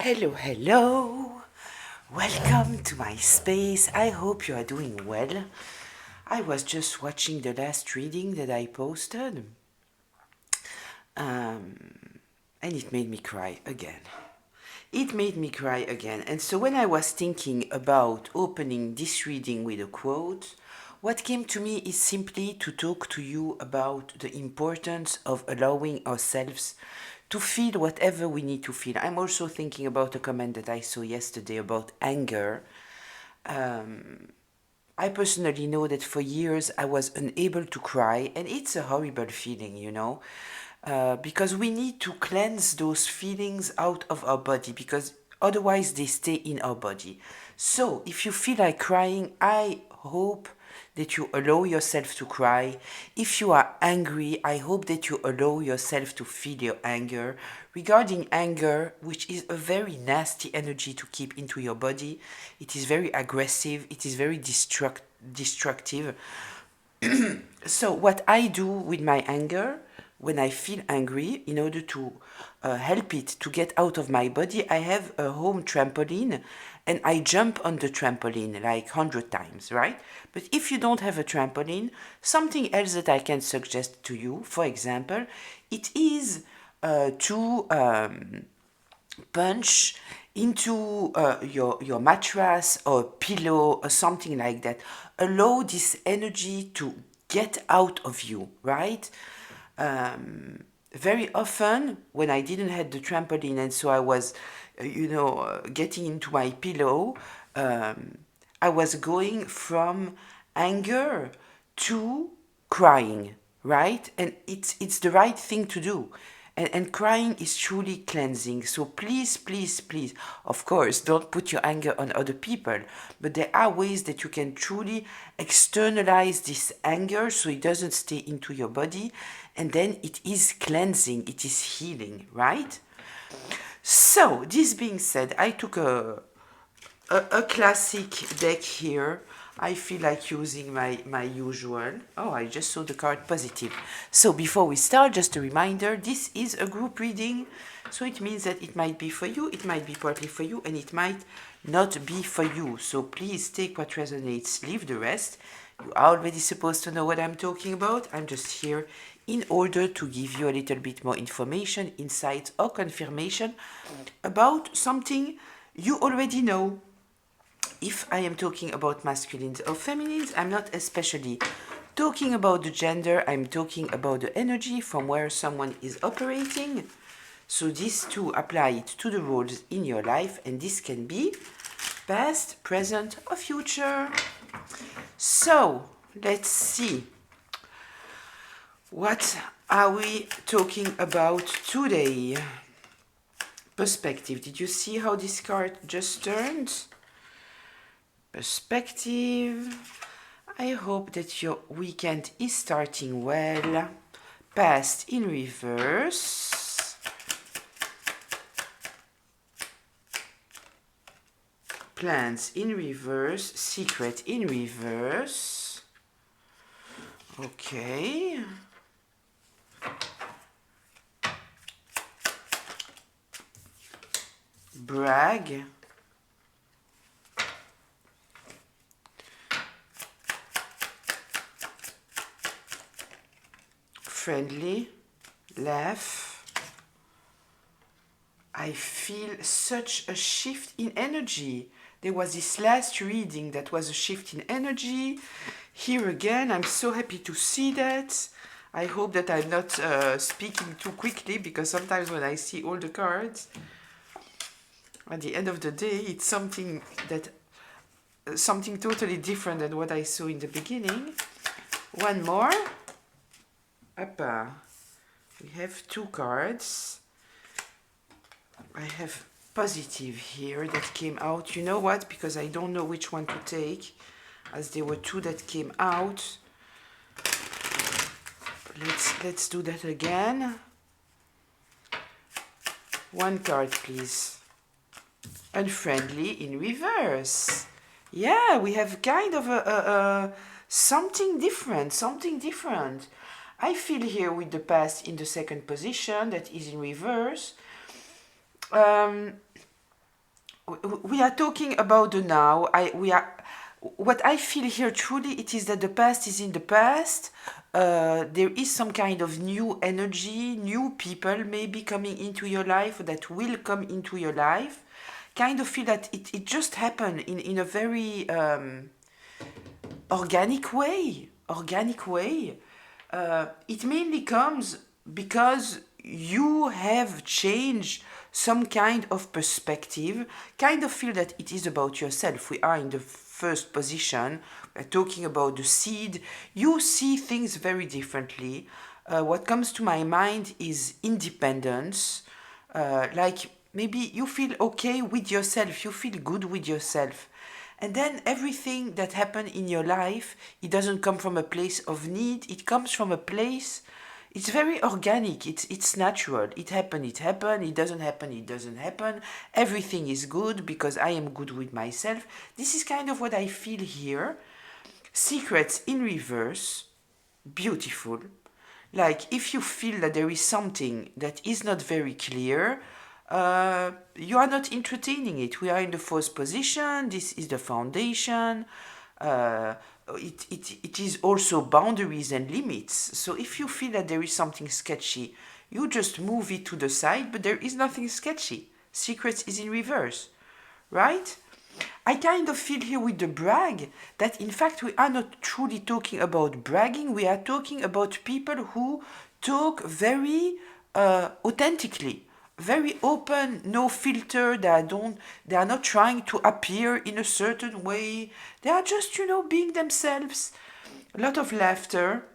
Hello, hello. Welcome to my space. I hope you are doing well. I was just watching the last reading that I posted, and it made me cry again. It made me cry again. And so when I was thinking about opening this reading with a quote, what came to me is simply to talk to you about the importance of allowing ourselves to feel whatever we need to feel. I'm also thinking about a comment that I saw yesterday about anger. I personally know that for years I was unable to cry, and it's a horrible feeling, because we need to cleanse those feelings out of our body, because otherwise they stay in our body. So if you feel like crying, I hope that you allow yourself to cry. If you are angry, I hope that you allow yourself to feel your anger. Regarding anger, which is a very nasty energy to keep into your body, it is very aggressive, it is very destructive. So what I do with my anger, when I feel angry, in order to help it to get out of my body, I have a home trampoline and I jump on the trampoline like 100 times, right? But if you don't have a trampoline, something else that I can suggest to you, for example, it is to punch into your mattress or pillow or something like that. Allow this energy to get out of you, right? Very often when I didn't have the trampoline and so I was, getting into my pillow, I was going from anger to crying, right? And it's the right thing to do. And crying is truly cleansing. So please, please, please, of course, don't put your anger on other people. But there are ways that you can truly externalize this anger so it doesn't stay into your body. And then it is cleansing, it is healing, right? So, this being said, I took a classic deck here. I feel like using my usual. Oh, I just saw the card positive. So before we start, just a reminder, this is a group reading. So it means that it might be for you, it might be partly for you, and it might not be for you. So please take what resonates, leave the rest. You are already supposed to know what I'm talking about. I'm just here in order to give you a little bit more information, insight, or confirmation about something you already know. If I am talking about masculines or feminines, I'm not especially talking about the gender, I'm talking about the energy from where someone is operating. So these two apply it to the roles in your life, and this can be past, present, or future. So let's see. What are we talking about today? Perspective. Did you see how this card just turned? Perspective. I hope that your weekend is starting well. Past in reverse. Plans in reverse. Secret in reverse. Okay. Brag. Friendly, laugh. I feel such a shift in energy. There was this last reading that was a shift in energy. Here again, I'm so happy to see that. I hope that I'm not speaking too quickly, because sometimes when I see all the cards, at the end of the day, it's something totally different than what I saw in the beginning. One more. We have two cards. I have positive here that came out. You know what? Because I don't know which one to take, as there were two that came out. Let's do that again. One card, please. Unfriendly in reverse. Yeah, we have kind of a something different, I feel here with the past in the second position that is in reverse. we are talking about the now. What I feel here truly, it is that the past is in the past. There is some kind of new energy, new people maybe coming into your life that will come into your life. Kind of feel that it just happened in a very organic way. Organic way. It mainly comes because you have changed some kind of perspective, kind of feel that it is about yourself. We are in the first position, we're talking about the seed. You see things very differently. What comes to my mind is independence. Like maybe you feel okay with yourself, you feel good with yourself. And then everything that happened in your life, it doesn't come from a place of need. It comes from a place, it's very organic. It's natural. It happened, it happened. It doesn't happen, it doesn't happen. Everything is good because I am good with myself. This is kind of what I feel here. Secrets in reverse, beautiful. Like if you feel that there is something that is not very clear, you are not entertaining it. We are in the fourth position. This is the foundation. Uh, it is also boundaries and limits. So if you feel that there is something sketchy, you just move it to the side, but there is nothing sketchy. Secrets is in reverse, right? I kind of feel here with the brag that in fact we are not truly talking about bragging, we are talking about people who talk very authentically, very open, no filter. They are not trying to appear in a certain way. They are just, being themselves. A lot of laughter.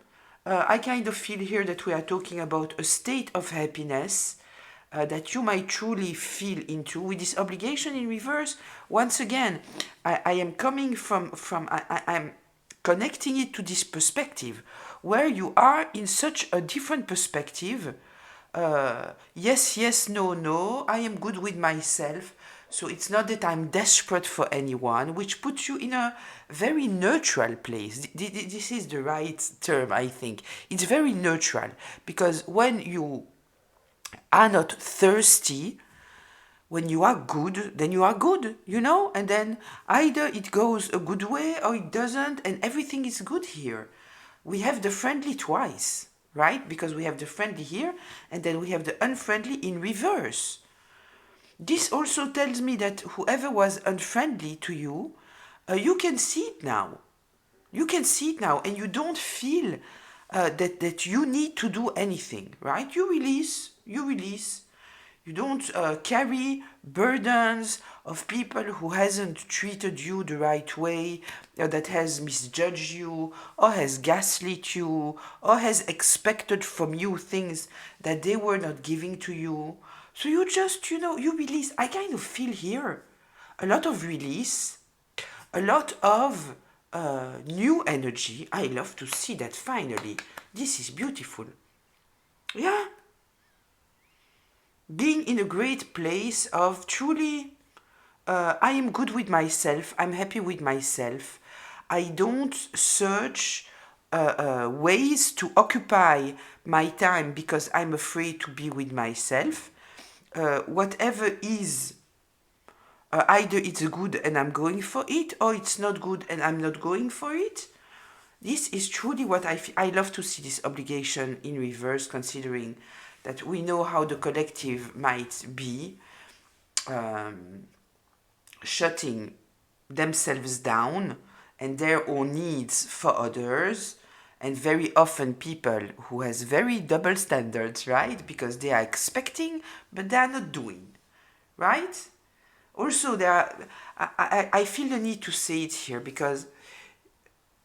I kind of feel here that we are talking about a state of happiness that you might truly feel into with this obligation in reverse. Once again, I am coming I'm connecting it to this perspective where you are in such a different perspective. Yes, yes, no, no, I am good with myself. So it's not that I'm desperate for anyone, which puts you in a very neutral place. This is the right term, I think. It's very neutral because when you are not thirsty, when you are good, then you are good, and then either it goes a good way or it doesn't, and everything is good here. We have the friendly twice, right? Because we have the friendly here, and then we have the unfriendly in reverse. This also tells me that whoever was unfriendly to you, you can see it now. You can see it now, and you don't feel that you need to do anything, right? You release. You don't carry burdens of people who hasn't treated you the right way, that has misjudged you, or has gaslit you, or has expected from you things that they were not giving to you. So you just, you release. I kind of feel here a lot of release, a lot of new energy. I love to see that finally. This is beautiful. Yeah. Being in a great place of truly, I am good with myself, I'm happy with myself. I don't search ways to occupy my time because I'm afraid to be with myself. Whatever is, either it's good and I'm going for it, or it's not good and I'm not going for it. This is truly what I love to see this obligation in reverse, considering that we know how the collective might be shutting themselves down and their own needs for others, and very often people who has very double standards, right? Because they are expecting but they are not doing, right? Also, I feel the need to say it here because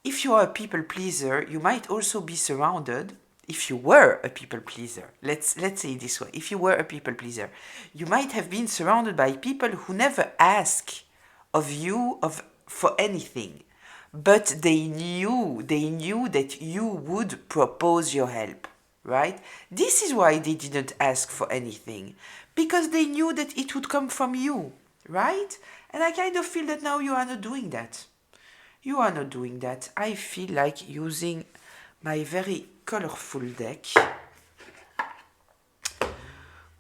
if you are a people pleaser, you might also be surrounded. If you were a people pleaser, let's say it this way. If you were a people pleaser, you might have been surrounded by people who never ask of you for anything, but they knew that you would propose your help, right? This is why they didn't ask for anything, because they knew that it would come from you, right? And I kind of feel that now you are not doing that. You are not doing that. I feel like using my very colorful deck.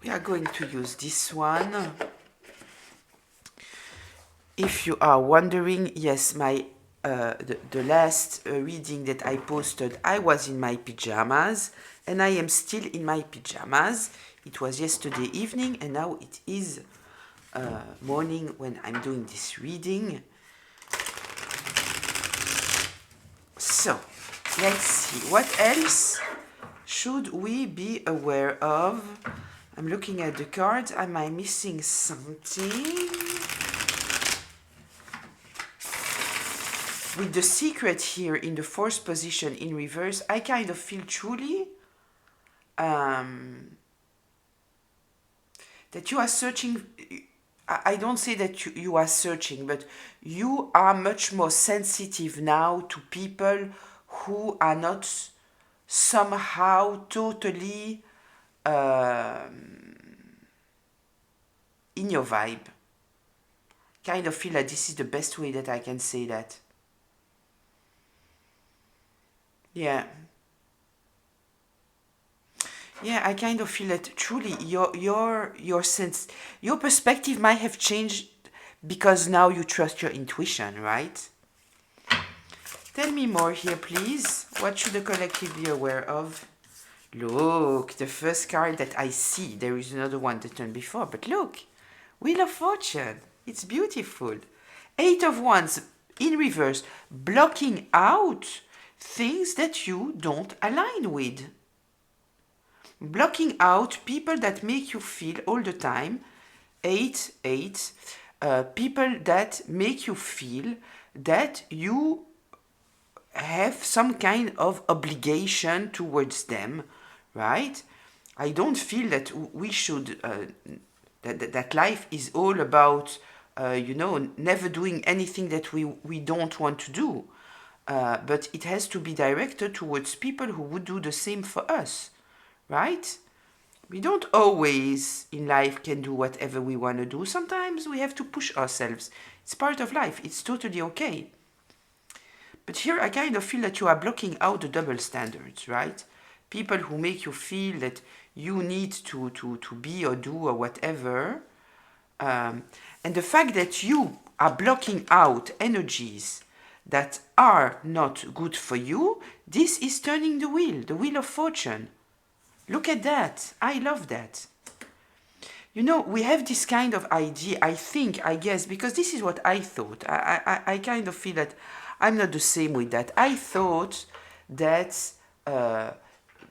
We are going to use this one. if you are wondering, yes, the last reading that I posted, I was in my pajamas, and I am still in my pajamas. It was yesterday evening, and now it is morning when I'm doing this reading. So, let's see, what else should we be aware of? I'm looking at the cards. Am I missing something? With the secret here in the fourth position in reverse, I kind of feel truly that you are searching. I don't say that you are searching, but you are much more sensitive now to people who are not somehow totally in your vibe. Kind of feel like this is the best way that I can say that. Yeah. Yeah, I kind of feel that truly your sense, your perspective might have changed because now you trust your intuition, right? Tell me more here, please. What should the collective be aware of? Look, the first card that I see, there is another one that turned before, but look, Wheel of Fortune. It's beautiful. 8 of Wands in reverse, blocking out things that you don't align with. Blocking out people that make you feel all the time, 8, people that make you feel that you have some kind of obligation towards them, right? I don't feel that we should, that life is all about, never doing anything that we don't want to do. But it has to be directed towards people who would do the same for us, right? We don't always in life can do whatever we want to do. Sometimes we have to push ourselves. It's part of life. It's totally okay. But here I kind of feel that you are blocking out the double standards, right? People who make you feel that you need to be or do or whatever. And the fact that you are blocking out energies that are not good for you, this is turning the Wheel of Fortune. Look at that. I love that. You know, we have this kind of idea, I guess, because this is what I thought. I kind of feel that I'm not the same with that. I thought that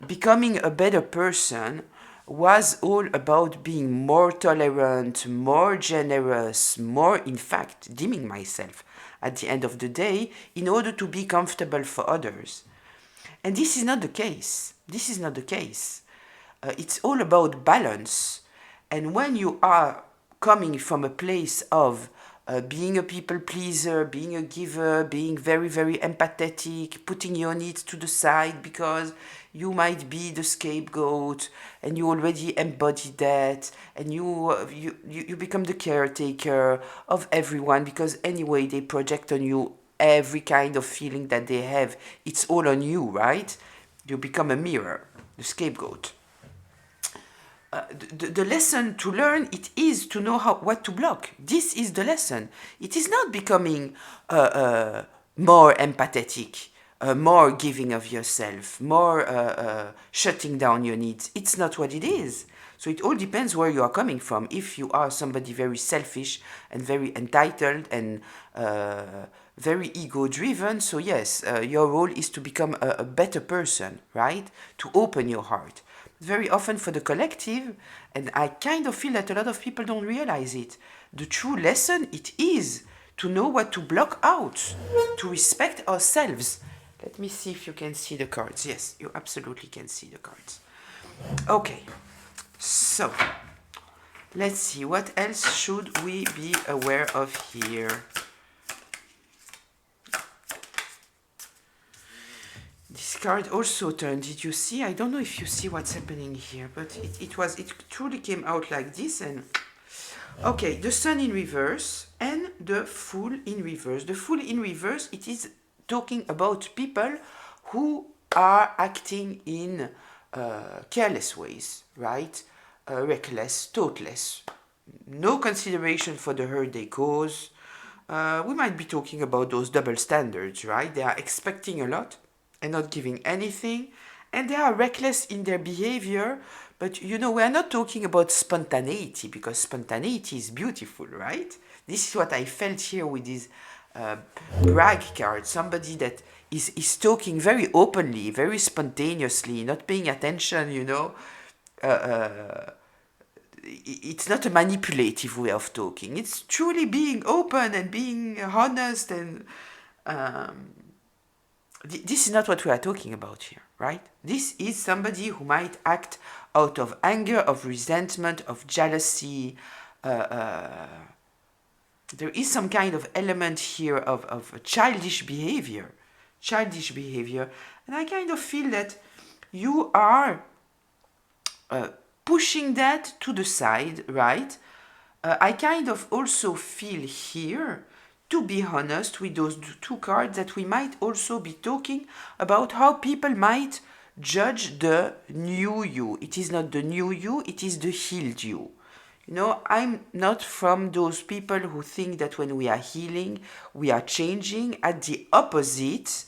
becoming a better person was all about being more tolerant, more generous, more, in fact, dimming myself at the end of the day in order to be comfortable for others. And this is not the case. This is not the case. It's all about balance. And when you are coming from a place of being a people pleaser, being a giver, being very, very empathetic, putting your needs to the side because you might be the scapegoat and you already embody that, and you become the caretaker of everyone because anyway they project on you every kind of feeling that they have. It's all on you, right? You become a mirror, the scapegoat. The lesson to learn, it is to know what to block. This is the lesson. It is not becoming more empathetic, more giving of yourself, more shutting down your needs. It's not what it is. So it all depends where you are coming from. If you are somebody very selfish and very entitled and very ego-driven, so yes, your role is to become a better person, right? To open your heart. Very often for the collective, and I kind of feel that a lot of people don't realize it, the true lesson, it is to know what to block out, to respect ourselves. Let me see if you can see the cards. Yes, you absolutely can see the cards. Okay, so let's see, what else should we be aware of here? This card also turned. Did you see? I don't know if you see what's happening here, but it truly came out like this. And okay, the Sun in reverse and the Fool in reverse. The Fool in reverse, it is talking about people who are acting in careless ways, right? Reckless, thoughtless, no consideration for the hurt they cause. we might be talking about those double standards, right? They are expecting a lot and not giving anything, and they are reckless in their behavior. But we are not talking about spontaneity, because spontaneity is beautiful, right? This is what I felt here with this brag card. Somebody that is talking very openly, very spontaneously, not paying attention, uh, uh, it's not a manipulative way of talking. It's truly being open and being honest, and this is not what we are talking about here, right? This is somebody who might act out of anger, of resentment, of jealousy. There is some kind of element here of childish behavior. And I kind of feel that you are pushing that to the side, right? I kind of also feel here, to be honest, with those two cards, that we might also be talking about how people might judge the new you. It is not the new you, it is the healed you. I'm not from those people who think that when we are healing, we are changing. At the opposite,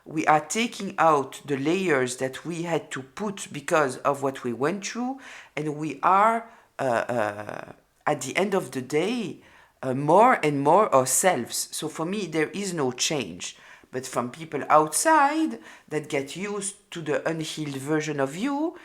we are taking out the layers that we had to put because of what we went through, and we are, at the end of the day, more and more ourselves. So for me, there is no change. But from people outside that get used to the unhealed version of you,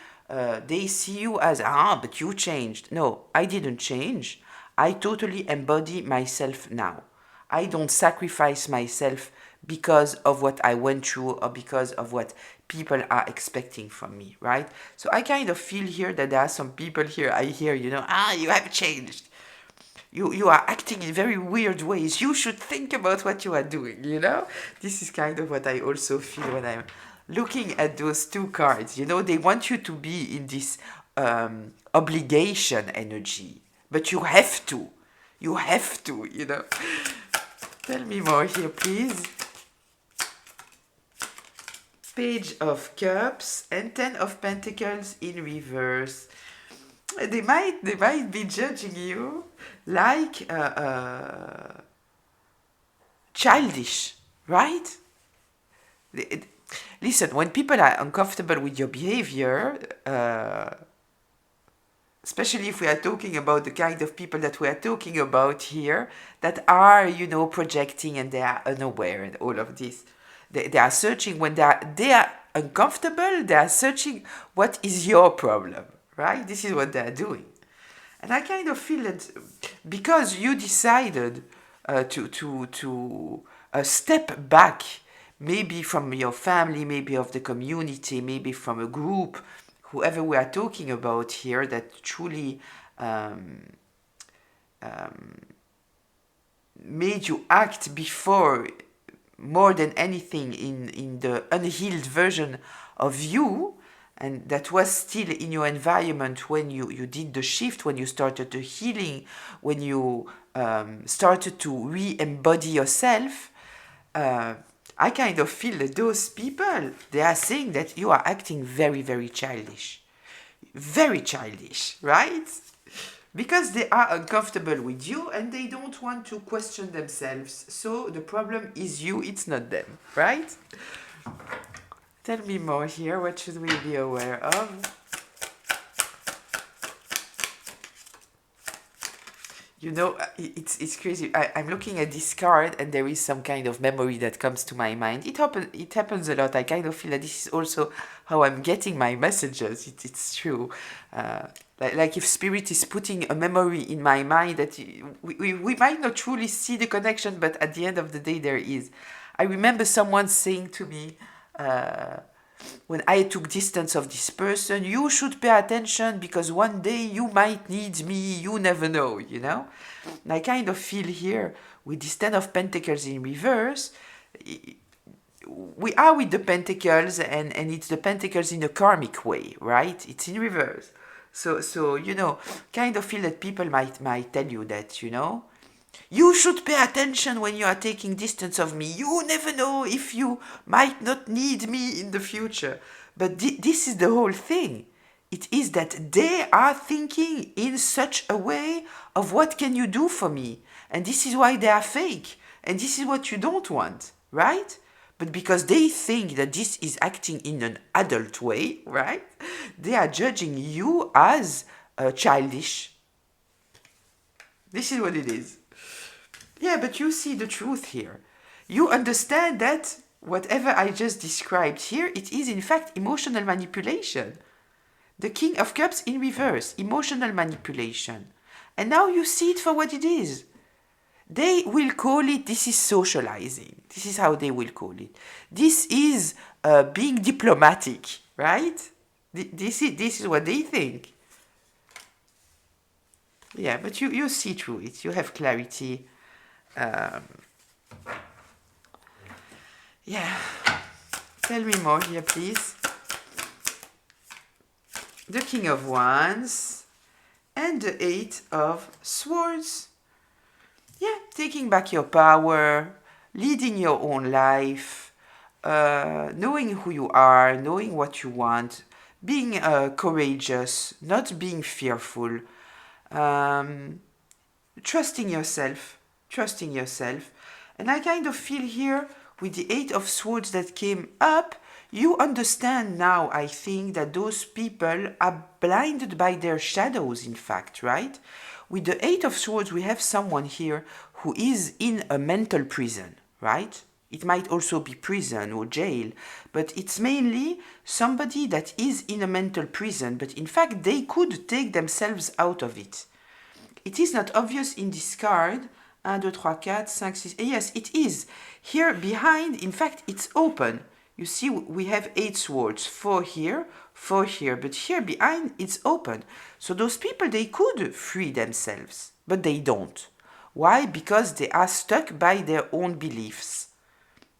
they see you as, but you changed. No, I didn't change. I totally embody myself now. I don't sacrifice myself because of what I went through or because of what people are expecting from me, right? So I kind of feel here that there are some people here, I hear, you have changed. You are acting in very weird ways. You should think about what you are doing, This is kind of what I also feel when I'm looking at those two cards. They want you to be in this obligation energy. But you have to. You have to, Tell me more here, please. Page of Cups and Ten of Pentacles in reverse. They might be judging you like childish, right? Listen, when people are uncomfortable with your behavior, especially if we are talking about the kind of people that we are talking about here, that are, projecting, and they are unaware and all of this. They are searching, when they are uncomfortable, they are searching what is your problem, right? This is what they are doing. And I kind of feel that because you decided to step back, maybe from your family, maybe of the community, maybe from a group, whoever we are talking about here, that truly made you act before, more than anything, in the unhealed version of you, and that was still in your environment when you did the shift, when you started the healing, when you started to re-embody yourself. I kind of feel that those people, they are saying that you are acting very, very childish. Very childish, right? Because they are uncomfortable with you and they don't want to question themselves. So the problem is you, it's not them, right? Tell me more here. What should we be aware of? It's crazy. I'm looking at this card and there is some kind of memory that comes to my mind. It happens a lot. I kind of feel that this is also how I'm getting my messages. It's true. Like if Spirit is putting a memory in my mind that we might not truly see the connection, but at the end of the day there is. I remember someone saying to me, when I took distance of this person, you should pay attention because one day you might need me, you never know, And I kind of feel here, with this Ten of Pentacles in reverse, we are with the Pentacles, and it's the Pentacles in a karmic way, right? It's in reverse. So kind of feel that people might tell you that, you should pay attention when you are taking distance of me. You never know if you might not need me in the future. But this is the whole thing. It is that they are thinking in such a way of what can you do for me. And this is why they are fake. And this is what you don't want, right? But because they think that this is acting in an adult way, right? They are judging you as childish. This is what it is. Yeah, but you see the truth here. You understand that whatever I just described here, it is in fact emotional manipulation. The King of Cups in reverse, emotional manipulation. And now you see it for what it is. They will call it, this is socializing. This is how they will call it. This is being diplomatic, right? This is what they think. Yeah, but you see through it. You have clarity. Yeah. Tell me more here, please. The King of Wands and the Eight of Swords. Yeah, taking back your power, leading your own life, knowing who you are, knowing what you want, being courageous, not being fearful, trusting yourself. And I kind of feel here with the Eight of Swords that came up, you understand now, I think, that those people are blinded by their shadows, in fact, right? With the Eight of Swords, we have someone here who is in a mental prison, right? It might also be prison or jail, but it's mainly somebody that is in a mental prison, but in fact, they could take themselves out of it. It is not obvious in this card. 1, 2, 3, 4, 5, 6. Yes, it is. Here behind, in fact, it's open. You see, we have 8 swords, 4 here, 4 here, but here behind, it's open. So those people, they could free themselves, but they don't. Why? Because they are stuck by their own beliefs.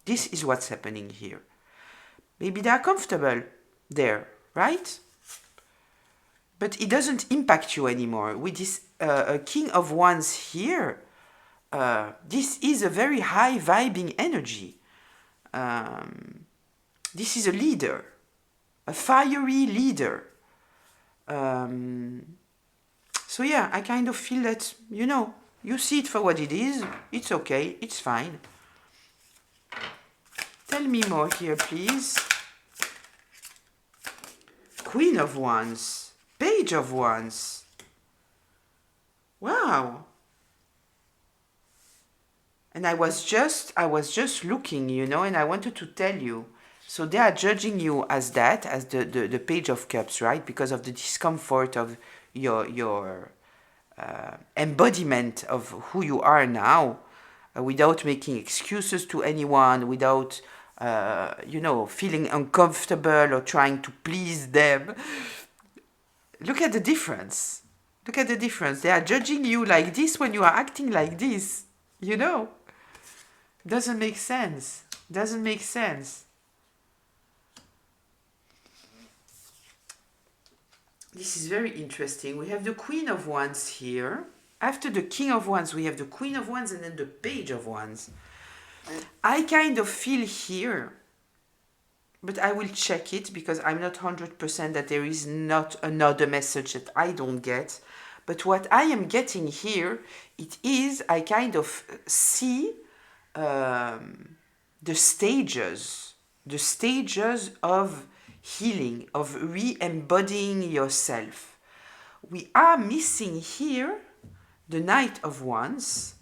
This is what's happening here. Maybe they are comfortable there, right? But it doesn't impact you anymore. With this King of Wands here, this is a very high vibing energy. This is a leader, a fiery leader. So yeah, I kind of feel that, you know, you see it for what it is. It's okay, it's fine. Tell me more here, please. Queen of Wands, Page of Wands. Wow. And I was just looking, you know, and I wanted to tell you. So they are judging you as that, as the Page of Cups, right? Because of the discomfort of your embodiment of who you are now, without making excuses to anyone, without, you know, feeling uncomfortable or trying to please them. Look at the difference. Look at the difference. They are judging you like this when you are acting like this, you know. Doesn't make sense. Doesn't make sense. This is very interesting. We have the Queen of Wands here. After the King of Wands, we have the Queen of Wands and then the Page of Wands. I kind of feel here, but I will check it because I'm not 100% that there is not another message that I don't get. But what I am getting here, it is, I kind of see the stages of healing, of re-embodying yourself. We are missing here the Knight of Wands.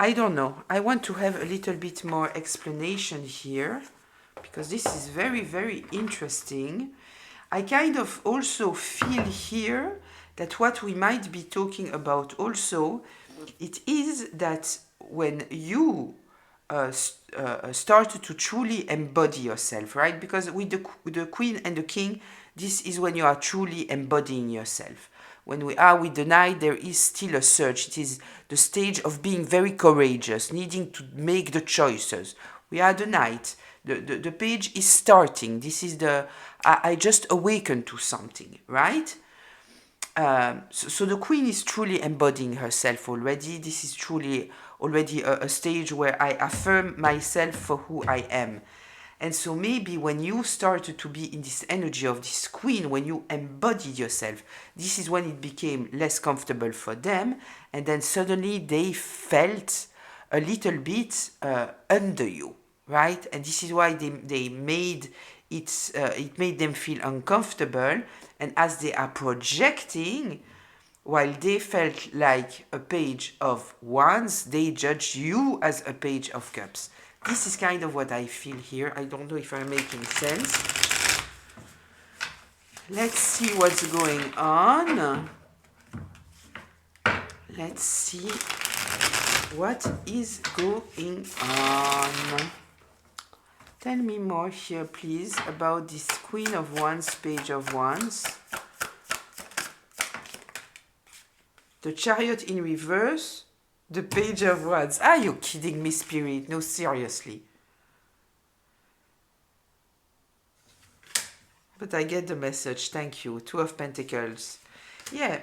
I don't know. I want to have a little bit more explanation here because this is very, very interesting. I kind of also feel here that what we might be talking about also, it is that when you start to truly embody yourself, right? Because with the Queen and the King, this is when you are truly embodying yourself. When we are with the Knight, there is still a search. It is the stage of being very courageous, needing to make the choices. We are the Knight. The Page is starting. This is I just awakened to something, right? So the Queen is truly embodying herself already. This is truly already a stage where I affirm myself for who I am. And so maybe when you started to be in this energy of this queen, when you embodied yourself, this is when it became less comfortable for them. And then suddenly they felt a little bit under you, right? And this is why they made it made them feel uncomfortable. And as they are projecting, while they felt like a page of wands, they judge you as a page of cups. This is kind of what I feel here. I don't know if I'm making sense. Let's see what's going on. Let's see what is going on. Tell me more here, please, about this Queen of Wands, Page of Wands. The Chariot in reverse, the Page of Wands. Are you kidding me, Spirit? No, seriously. But I get the message. Thank you. Two of Pentacles. Yeah.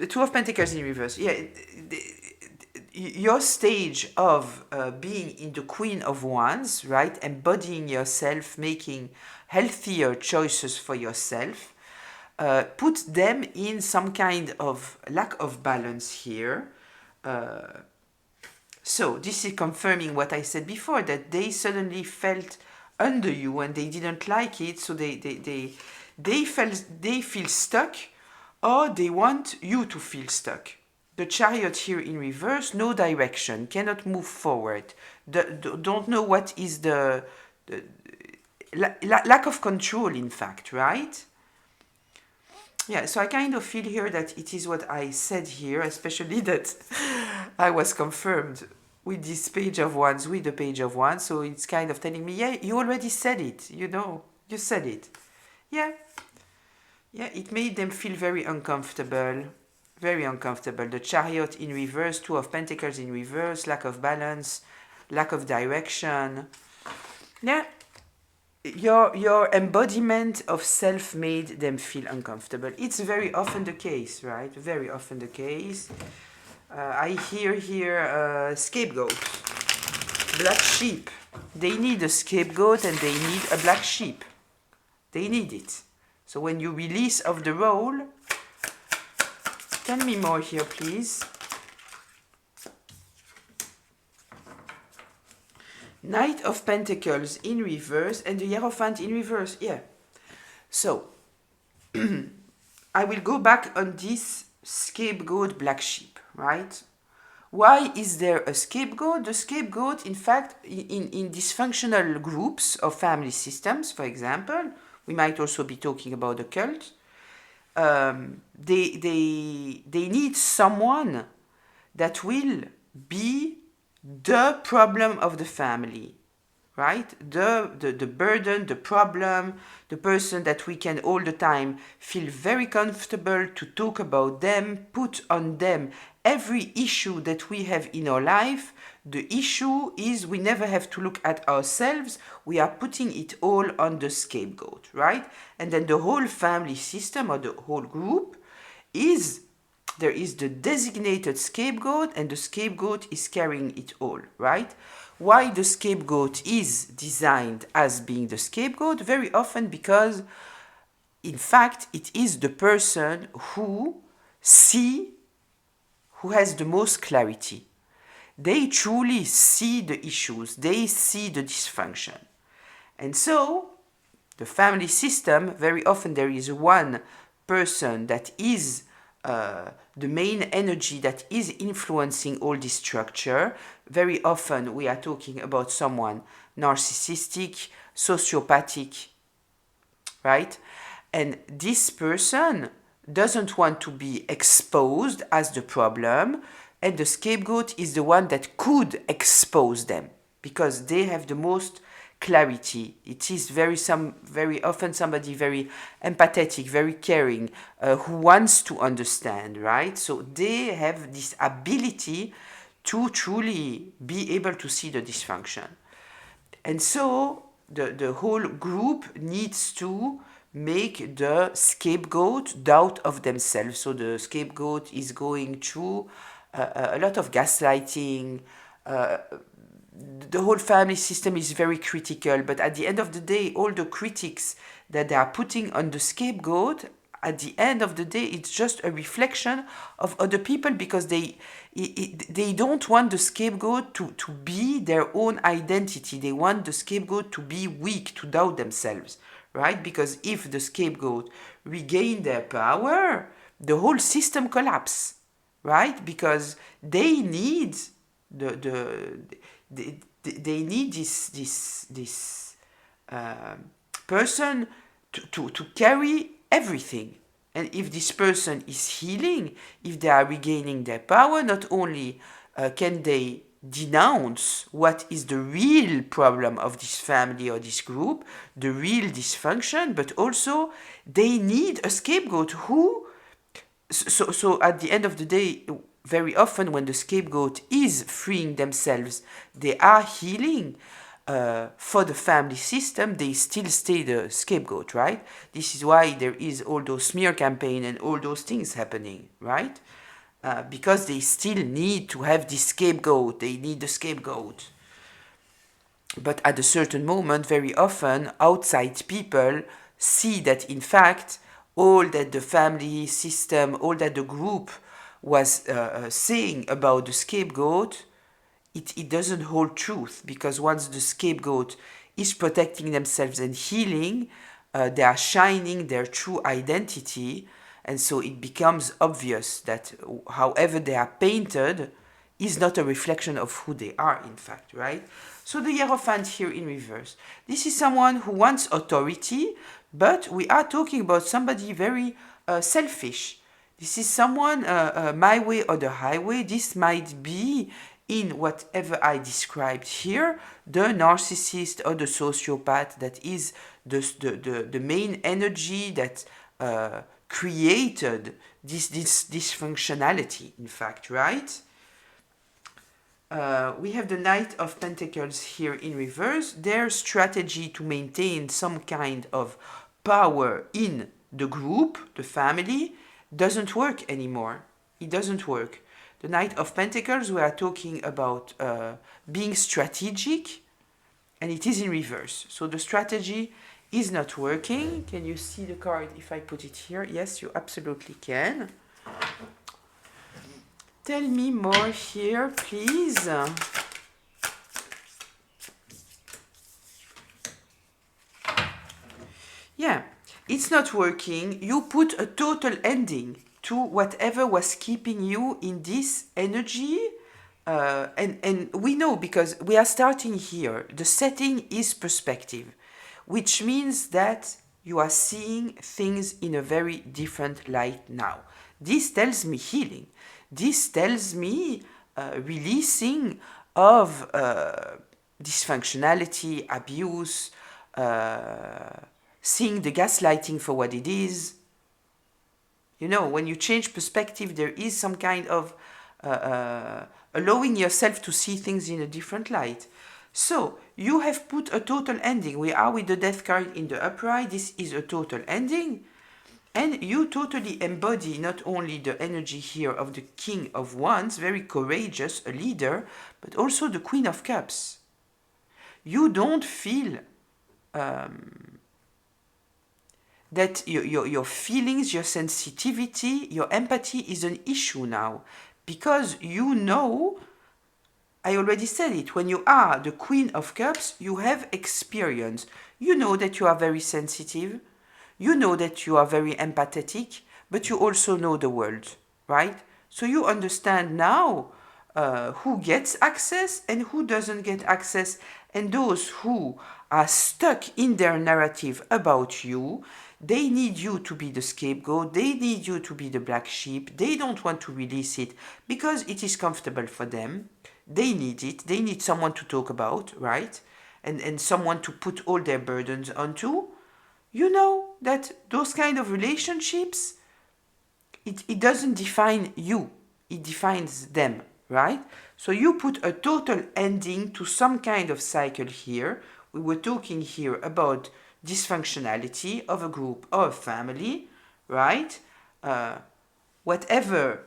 Two of Pentacles in reverse. Yeah. Your stage of being in the Queen of Wands, right? Embodying yourself, making healthier choices for yourself. Put them in some kind of lack of balance here. So this is confirming what I said before, that they suddenly felt under you and they didn't like it, so they feel stuck, or they want you to feel stuck. The Chariot here in reverse, no direction, cannot move forward, don't know what is the lack of control, in fact, right? Yeah, so I kind of feel here that it is what I said here, especially that I was confirmed with this Page of Wands, with the Page of Wands. So it's kind of telling me, yeah, you already said it, you know, you said it. Yeah. Yeah, it made them feel very uncomfortable. Very uncomfortable. The Chariot in reverse, Two of Pentacles in reverse, lack of balance, lack of direction. Yeah. Your embodiment of self made them feel uncomfortable. It's very often the case, right? Very often the case. I hear here scapegoat, black sheep. They need a scapegoat and they need a black sheep. They need it. So when you release of the role, tell me more here, please. Knight of Pentacles in reverse and the Hierophant in reverse. Yeah. So, I will go back on this scapegoat black sheep, right? Why is there a scapegoat? The scapegoat, in fact, in dysfunctional groups of family systems, for example, we might also be talking about the cult, they need someone that will be the problem of the family, right? The burden, the problem, the person that we can all the time feel very comfortable to talk about them, put on them every issue that we have in our life. The issue is we never have to look at ourselves. We are putting it all on the scapegoat, right? And then the whole family system or the whole group is, there is the designated scapegoat and the scapegoat is carrying it all, right? Why the scapegoat is designed as being the scapegoat? Very often because, in fact, it is the person who has the most clarity. They truly see the issues, they see the dysfunction. And so, the family system, very often there is one person that is the main energy that is influencing all this structure. Very often we are talking about someone narcissistic, sociopathic, right? And this person doesn't want to be exposed as the problem, and the scapegoat is the one that could expose them because they have the most clarity. It is very often somebody very empathetic, very caring, who wants to understand, right? So they have this ability to truly be able to see the dysfunction. And so the whole group needs to make the scapegoat doubt of themselves. So the scapegoat is going through a lot of gaslighting, the whole family system is very critical, but at the end of the day, all the critics that they are putting on the scapegoat, at the end of the day, it's just a reflection of other people, because they don't want the scapegoat to be their own identity. They want the scapegoat to be weak, to doubt themselves, right? Because if the scapegoat regain their power, the whole system collapse, right? Because they need they need this person to carry everything. And if this person is healing, if they are regaining their power, not only can they denounce what is the real problem of this family or this group, the real dysfunction, but also they need a scapegoat who, so at the end of the day, very often when the scapegoat is freeing themselves, they are healing. For the family system, they still stay the scapegoat, right? This is why there is all those smear campaign and all those things happening, right? Because they still need to have this scapegoat. They need the scapegoat. But at a certain moment, very often, outside people see that in fact, all that the family system, all that the group was saying about the scapegoat, it doesn't hold truth, because once the scapegoat is protecting themselves and healing, they are shining their true identity, and so it becomes obvious that however they are painted is not a reflection of who they are, in fact, right? So the Hierophant here in reverse. This is someone who wants authority, but we are talking about somebody very selfish. This is someone, my way or the highway. This might be in whatever I described here, the narcissist or the sociopath, that is the main energy that created this dysfunctionality, in fact, right? We have the Knight of Pentacles here in reverse. Their strategy to maintain some kind of power in the group, the family, doesn't work anymore. It doesn't work. The Knight of Pentacles, we are talking about being strategic, and it is in reverse. So the strategy is not working. Can you see the card if I put it here? Yes, you absolutely can. Tell me more here, please. Yeah, it's not working. You put a total ending to whatever was keeping you in this energy. And we know, because we are starting here. The setting is perspective, which means that you are seeing things in a very different light now. This tells me healing. This tells me releasing of dysfunctionality, abuse, seeing the gaslighting for what it is. You know, when you change perspective, there is some kind of allowing yourself to see things in a different light. So, you have put a total ending. We are with the Death card in the upright. This is a total ending. And you totally embody not only the energy here of the King of Wands, very courageous, a leader, but also the Queen of Cups. You don't feel that your feelings, your sensitivity, your empathy is an issue now. Because you know, I already said it, when you are the Queen of Cups, you have experience. You know that you are very sensitive. You know that you are very empathetic, but you also know the world, right? So you understand now who gets access and who doesn't get access. And those who are stuck in their narrative about you, they need you to be the scapegoat. They need you to be the black sheep. They don't want to release it because it is comfortable for them. They need it. They need someone to talk about, right? And someone to put all their burdens onto. You know that those kind of relationships, it doesn't define you. It defines them, right? So you put a total ending to some kind of cycle here. We were talking here about dysfunctionality of a group or a family, right? Whatever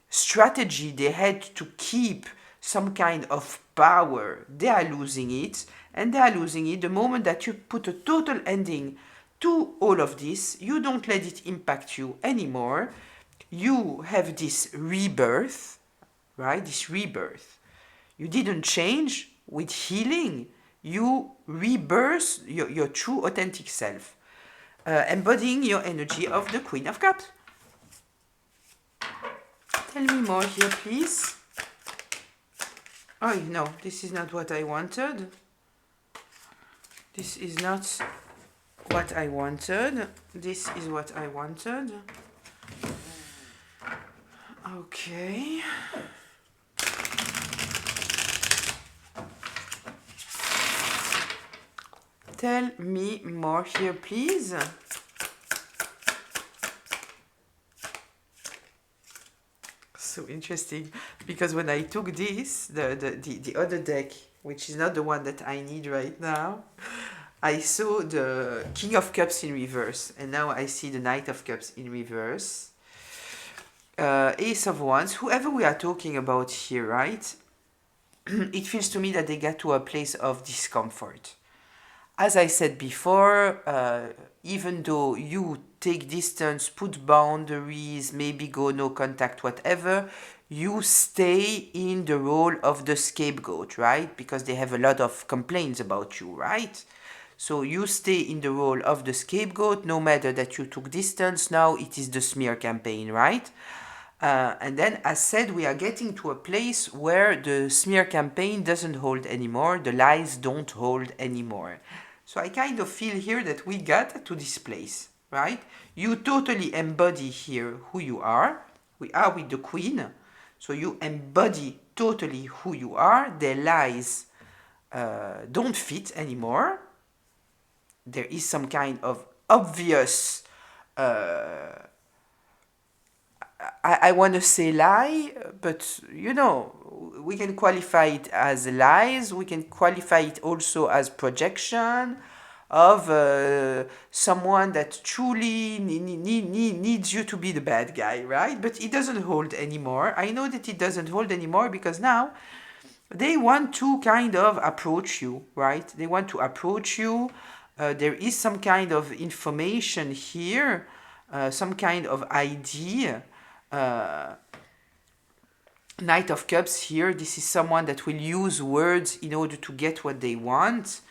strategy they had to keep some kind of power. They are losing it, and they are losing it the moment that you put a total ending to all of this. You don't let it impact you anymore. You have this rebirth, right? This rebirth. You didn't change with healing. You rebirth your true authentic self, embodying your energy of the Queen of Cups. Tell me more here, please. Oh, no, this is not what I wanted. This is not what I wanted. This is what I wanted. Okay. Tell me more here, please. So interesting, because when I took this, the other deck, which is not the one that I need right now, I saw the King of Cups in reverse, and now I see the Knight of Cups in reverse. Ace of Wands, whoever we are talking about here, right? It feels to me that they get to a place of discomfort. As I said before, even though you take distance, put boundaries, maybe go no contact, whatever, you stay in the role of the scapegoat, right? Because they have a lot of complaints about you, right? So you stay in the role of the scapegoat, no matter that you took distance. Now it is the smear campaign, right? And then, as said, we are getting to a place where the smear campaign doesn't hold anymore, the lies don't hold anymore. So I kind of feel here that we got to this place, right? You totally embody here who you are. We are with the Queen, so you embody totally who you are. The lies don't fit anymore. There is some kind of obvious I want to say lie, but you know, we can qualify it as lies. We can qualify it also as projection of someone that truly needs you to be the bad guy, right? But it doesn't hold anymore. I know that it doesn't hold anymore because now they want to kind of approach you, right? They want to approach you. There is some kind of information here, some kind of idea. Knight of Cups here, this is someone that will use words in order to get what they want.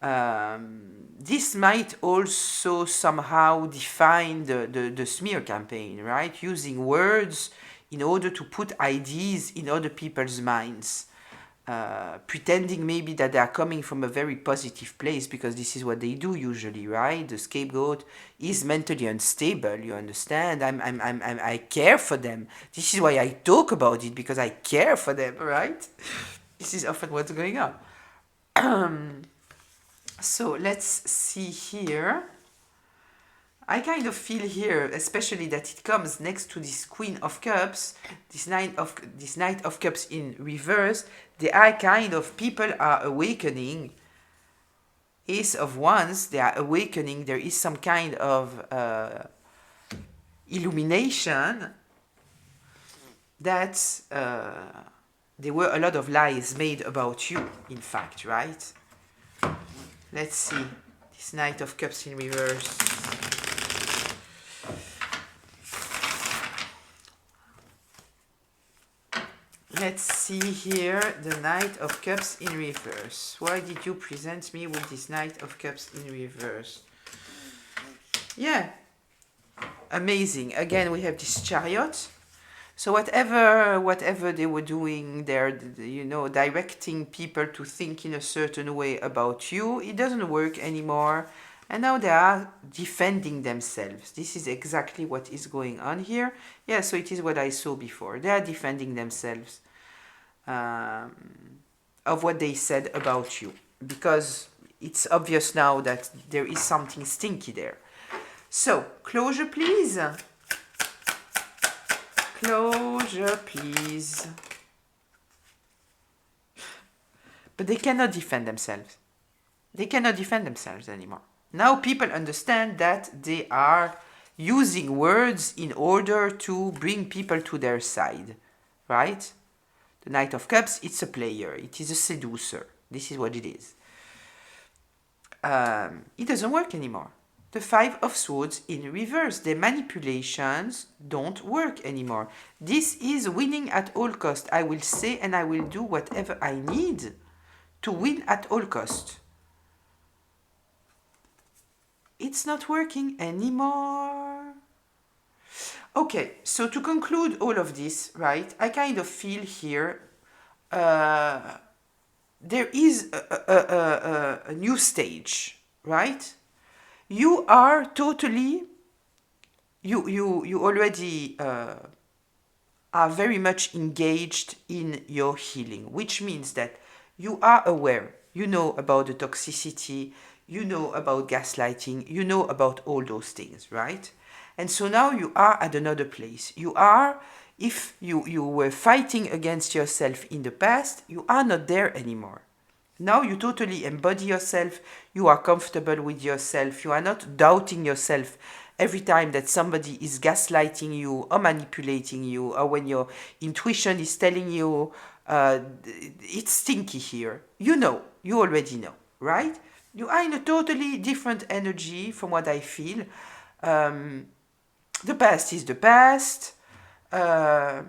This might also somehow define the smear campaign, right? Using words in order to put ideas in other people's minds. Pretending maybe that they are coming from a very positive place, because this is what they do usually, right? The scapegoat is mentally unstable, you understand? I care for them. This is why I talk about it, because I care for them, right? This is often what's going on. So let's see here. I kind of feel here, especially that it comes next to this Queen of Cups, this Knight of Cups in reverse. They are kind of, people are awakening. Ace of Wands, they are awakening. There is some kind of illumination that there were a lot of lies made about you, in fact, right? Let's see. This Knight of Cups in reverse. Let's see here, the Knight of Cups in reverse. Why did you present me with this Knight of Cups in reverse? Yeah, amazing. Again, we have this Chariot. So whatever they were doing there, you know, directing people to think in a certain way about you, it doesn't work anymore. And now they are defending themselves. This is exactly what is going on here. Yeah, so it is what I saw before. They are defending themselves of what they said about you, because it's obvious now that there is something stinky there. So, closure please. Closure please. But they cannot defend themselves. They cannot defend themselves anymore. Now people understand that they are using words in order to bring people to their side, right? The Knight of Cups, it's a player. It is a seducer. This is what it is. It doesn't work anymore. The Five of Swords in reverse. The manipulations don't work anymore. This is winning at all cost. I will say and I will do whatever I need to win at all cost. It's not working anymore. Okay, so to conclude all of this, right, I kind of feel here there is a new stage, right? You are totally, you already are very much engaged in your healing, which means that you are aware, you know about the toxicity, you know about gaslighting, you know about all those things, right? And so now you are at another place. You are, if you were fighting against yourself in the past, you are not there anymore. Now you totally embody yourself, you are comfortable with yourself, you are not doubting yourself every time that somebody is gaslighting you or manipulating you, or when your intuition is telling you it's stinky here. You know, you already know, right? You are in a totally different energy from what I feel. The past is the past. There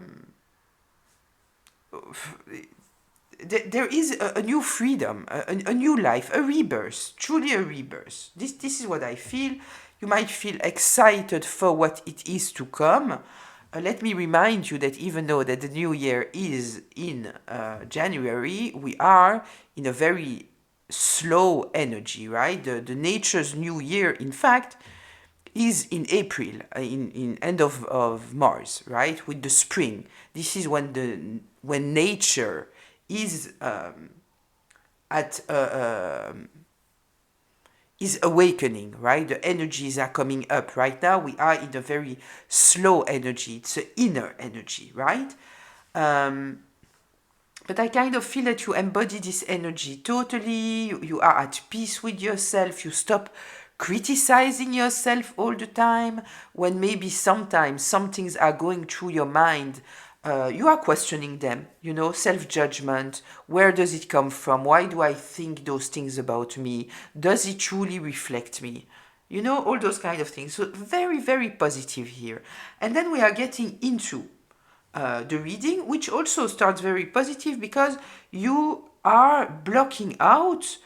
is a new freedom, a new life, a rebirth, truly a rebirth. This is what I feel. You might feel excited for what it is to come. Let me remind you that even though that the new year is in January, we are in a very slow energy, right? The nature's new year, in fact, is in April, in end of Mars, right? With the spring. This is when nature is is awakening, right? The energies are coming up. Right now we are in a very slow energy. It's an inner energy, right? But I kind of feel that you embody this energy totally. You are at peace with yourself. You stop criticizing yourself all the time when maybe sometimes some things are going through your mind. You are questioning them, self-judgment. Where does it come from? Why do I think those things about me? Does it truly reflect me? All those kind of things. So very, very positive here. And then we are getting into the reading, which also starts very positive because you are blocking out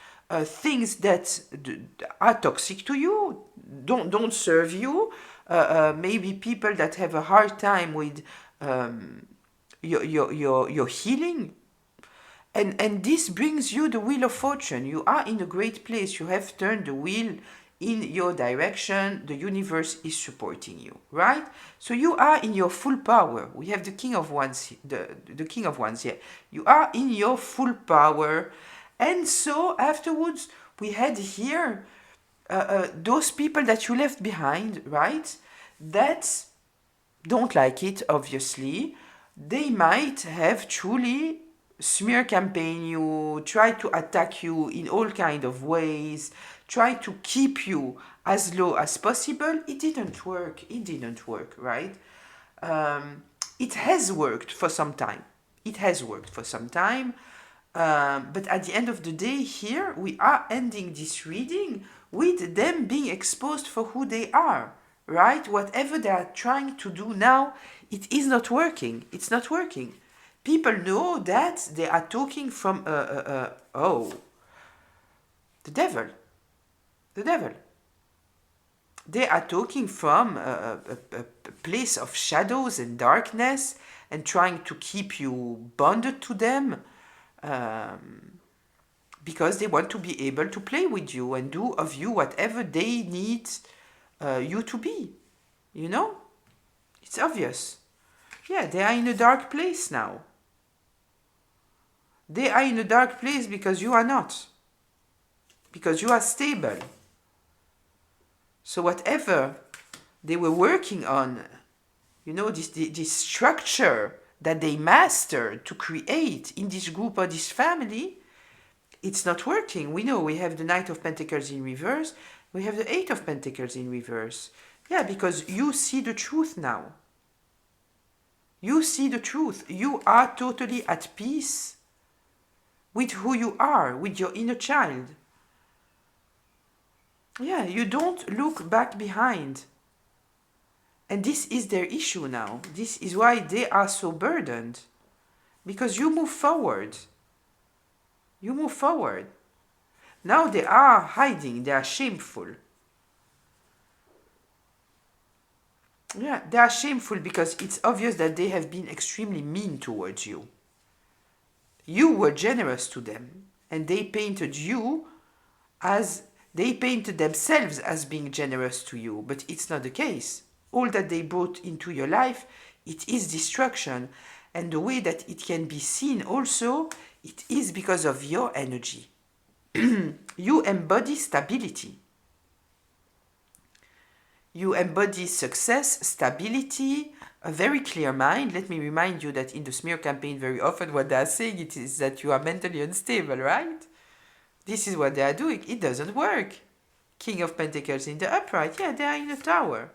things that are toxic to you, don't serve you. Maybe people that have a hard time with your healing, and this brings you the wheel of fortune. You are in a great place. You have turned the wheel in your direction. The universe is supporting you, right? So you are in your full power. We have the King of Wands, the King of Wands here. You are in your full power. And so afterwards, we had here those people that you left behind, right? That don't like it, obviously. They might have truly smear campaign you, try to attack you in all kind of ways, try to keep you as low as possible. It didn't work. It didn't work, right? It has worked for some time. It has worked for some time. But at the end of the day here, we are ending this reading with them being exposed for who they are, right? Whatever they are trying to do now, it is not working. It's not working. People know that they are talking from, the devil. The devil. They are talking from a place of shadows and darkness and trying to keep you bonded to them. Because they want to be able to play with you and do of you whatever they need you to be. It's obvious. Yeah, they are in a dark place now. They are in a dark place because you are not. Because you are stable. So whatever they were working on, this structure that they mastered to create in this group or this family, it's not working. We know we have the Knight of Pentacles in reverse. We have the Eight of Pentacles in reverse. Yeah, because you see the truth now. You see the truth. You are totally at peace with who you are, with your inner child. Yeah, you don't look back behind. And this is their issue now. This is why they are so burdened. Because you move forward. You move forward. Now they are hiding, they are shameful. Yeah, they are shameful because it's obvious that they have been extremely mean towards you. You were generous to them, and they painted themselves as being generous to you, but it's not the case. All that they brought into your life, it is destruction. And the way that it can be seen also, it is because of your energy. You embody stability. You embody success, stability, a very clear mind. Let me remind you that in the smear campaign, very often what they are saying it is that you are mentally unstable, right? This is what they are doing. It doesn't work. King of Pentacles in the upright. Yeah, they are in a tower.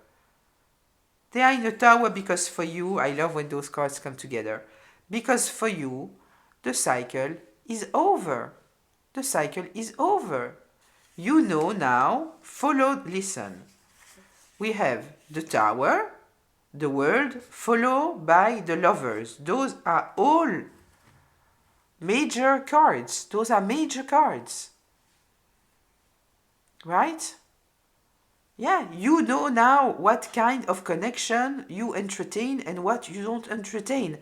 They are in a tower because for you, I love when those cards come together. Because for you, the cycle is over. The cycle is over. You know now, listen. We have the tower, the world, followed by the lovers. Those are all major cards. Those are major cards. Right? Yeah, you know now what kind of connection you entertain and what you don't entertain.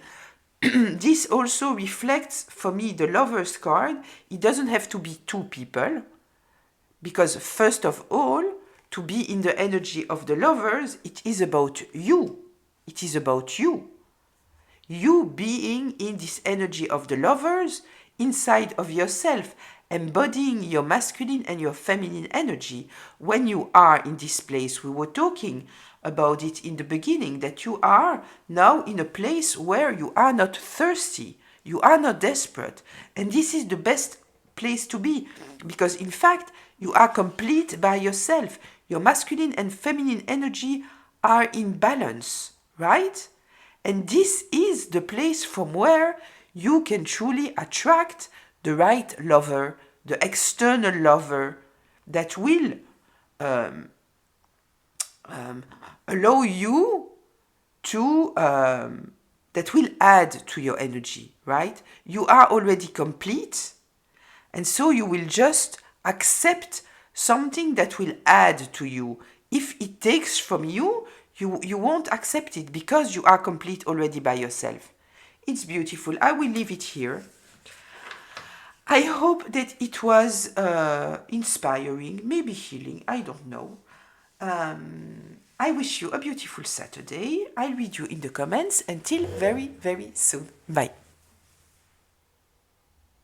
This also reflects, for me, the lovers card. It doesn't have to be two people. Because first of all, to be in the energy of the lovers, it is about you. It is about you. You being in this energy of the lovers inside of yourself, embodying your masculine and your feminine energy. When you are in this place, we were talking about it in the beginning, that you are now in a place where you are not thirsty, you are not desperate. And this is the best place to be, because in fact, you are complete by yourself. Your masculine and feminine energy are in balance, right? And this is the place from where you can truly attract the right lover, the external lover that will allow you to, that will add to your energy, right? You are already complete, and so you will just accept something that will add to you. If it takes from you, you won't accept it because you are complete already by yourself. It's beautiful. I will leave it here. I hope that it was inspiring, maybe healing, I don't know. I wish you a beautiful Saturday. I'll read you in the comments. Until very, very soon. Bye.